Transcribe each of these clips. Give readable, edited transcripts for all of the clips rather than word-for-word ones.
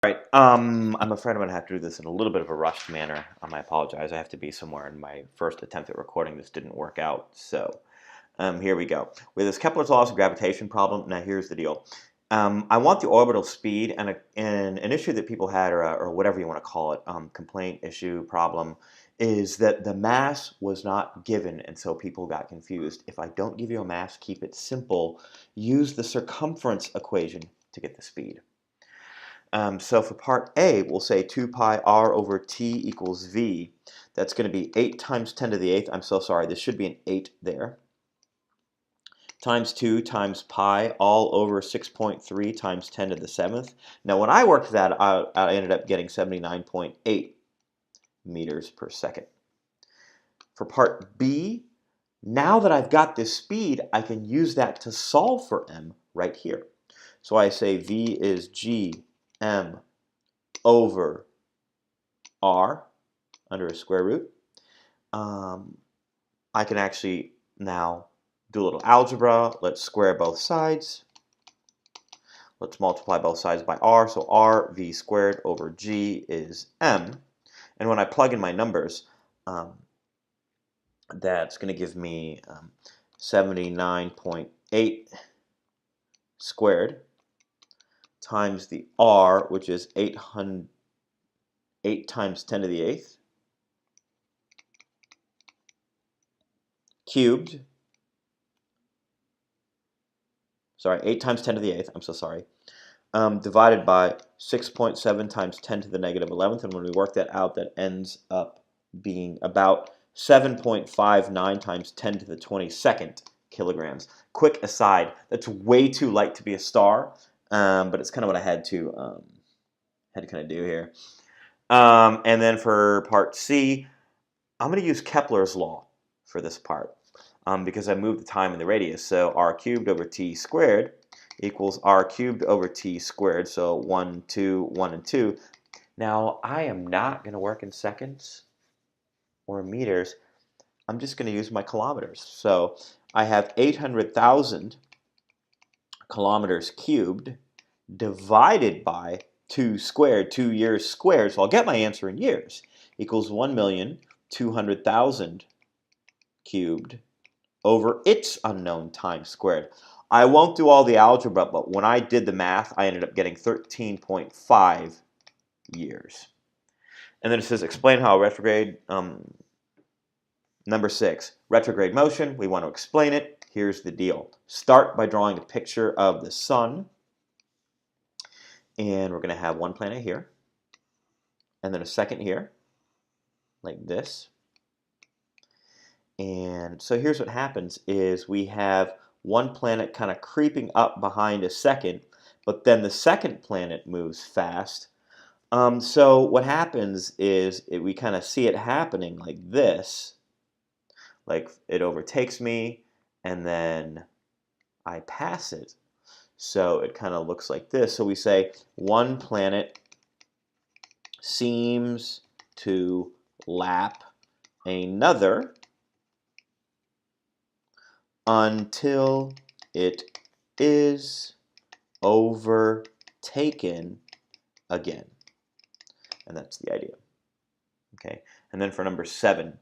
Right. I'm afraid I'm going to have to do this in a little bit of a rushed manner. I apologize. I have to be somewhere, and my first attempt at recording this didn't work out. So here we go. With this Kepler's laws of gravitation problem, now here's the deal. I want the orbital speed, and an issue that people had, or whatever you want to call it, complaint, issue, problem, is that the mass was not given, and so people got confused. If I don't give you a mass, keep it simple. Use the circumference equation to get the speed. So for part A, we'll say 2 pi r over t equals v. That's going to be 8 times 10 to the 8th. I'm so sorry, this should be an 8 there. Times 2 times pi all over 6.3 times 10 to the 7th. Now when I worked that out, I ended up getting 79.8 meters per second. For part B, now that I've got this speed, I can use that to solve for m right here. So I say v is g m over r under a square root. I can actually now do a little algebra. Let's square both sides. Let's multiply both sides by r. So r v squared over g is m. And when I plug in my numbers, that's going to give me 79.8 squared times the r, which is 8 times 10 to the 8th, cubed. Sorry, 8 times 10 to the 8th, I'm so sorry, divided by 6.7 times 10 to the negative 11th, and when we work that out, that ends up being about 7.59 times 10 to the 22nd kilograms. Quick aside, that's way too light to be a star, but it's kind of what I had to kind of do here. And then for part C, I'm going to use Kepler's law for this part because I moved the time and the radius. So r cubed over t squared equals r cubed over t squared. So 1, 2, 1, and 2. Now, I am not going to work in seconds or meters. I'm just going to use my kilometers. So I have 800,000 kilometers cubed divided by 2 squared, 2 years squared. So I'll get my answer in years, equals 1,200,000 cubed over its unknown time squared. I won't do all the algebra, but when I did the math, I ended up getting 13.5 years. And then it says, explain how a retrograde, number 6, retrograde motion. We want to explain it. Here's the deal. Start by drawing a picture of the sun. And we're going to have one planet here, and then a second here, like this. And so here's what happens is we have one planet kind of creeping up behind a second, but then the second planet moves fast. So what happens is we kind of see it happening like this, like it overtakes me, and then I pass it. So it kind of looks like this. So we say one planet seems to lap another until it is overtaken again. And that's the idea. Okay, and then for number 7,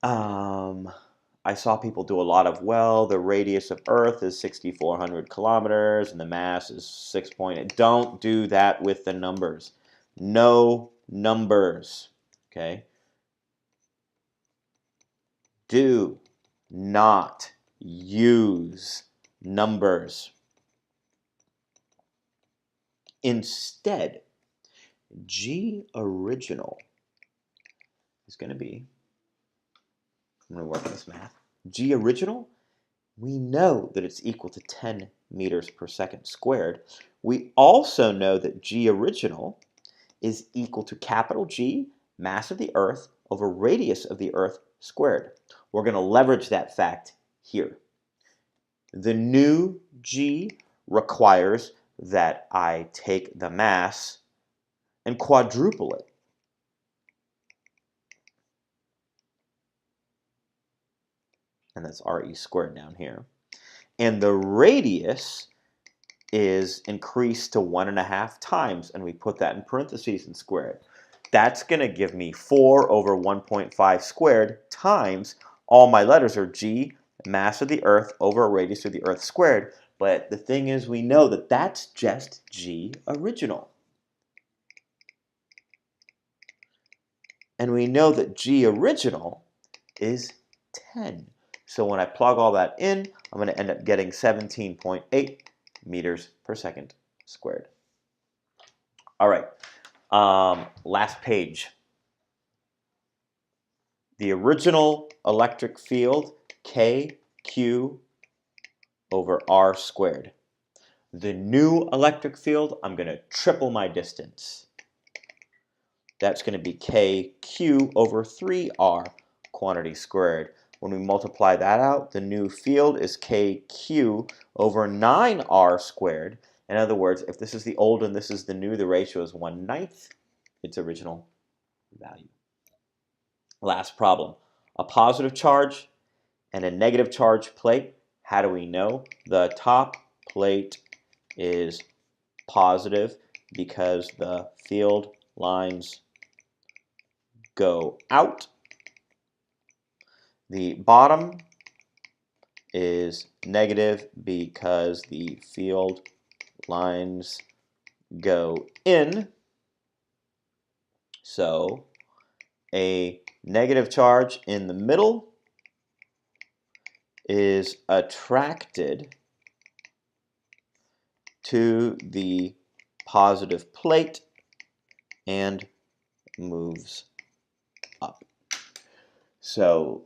I saw people do a lot of, well, the radius of Earth is 6,400 kilometers and the mass is 6.8. Don't do that with the numbers. No numbers. Okay? Do not use numbers. Instead, G original is going to be, I'm going to work on this math. G original, we know that it's equal to 10 meters per second squared. We also know that G original is equal to capital G, mass of the Earth, over radius of the Earth squared. We're going to leverage that fact here. The new G requires that I take the mass and quadruple it. And that's RE squared down here. And the radius is increased to 1.5 times, and we put that in parentheses and square it. That's going to give me 4 over 1.5 squared times, all my letters are g, mass of the Earth, over radius of the Earth squared. But the thing is, we know that that's just g original. And we know that g original is 10. So when I plug all that in, I'm going to end up getting 17.8 meters per second squared. All right, last page. The original electric field, KQ over R squared. The new electric field, I'm going to triple my distance. That's going to be KQ over 3R quantity squared. When we multiply that out, the new field is KQ over 9R squared. In other words, if this is the old and this is the new, the ratio is 1/9 its original value. Last problem. A positive charge and a negative charge plate. How do we know? The top plate is positive because the field lines go out. The bottom is negative because the field lines go in. So a negative charge in the middle is attracted to the positive plate and moves up. So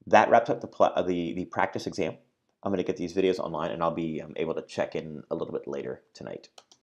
that wraps up the practice exam. I'm going to get these videos online, and I'll be able to check in a little bit later tonight.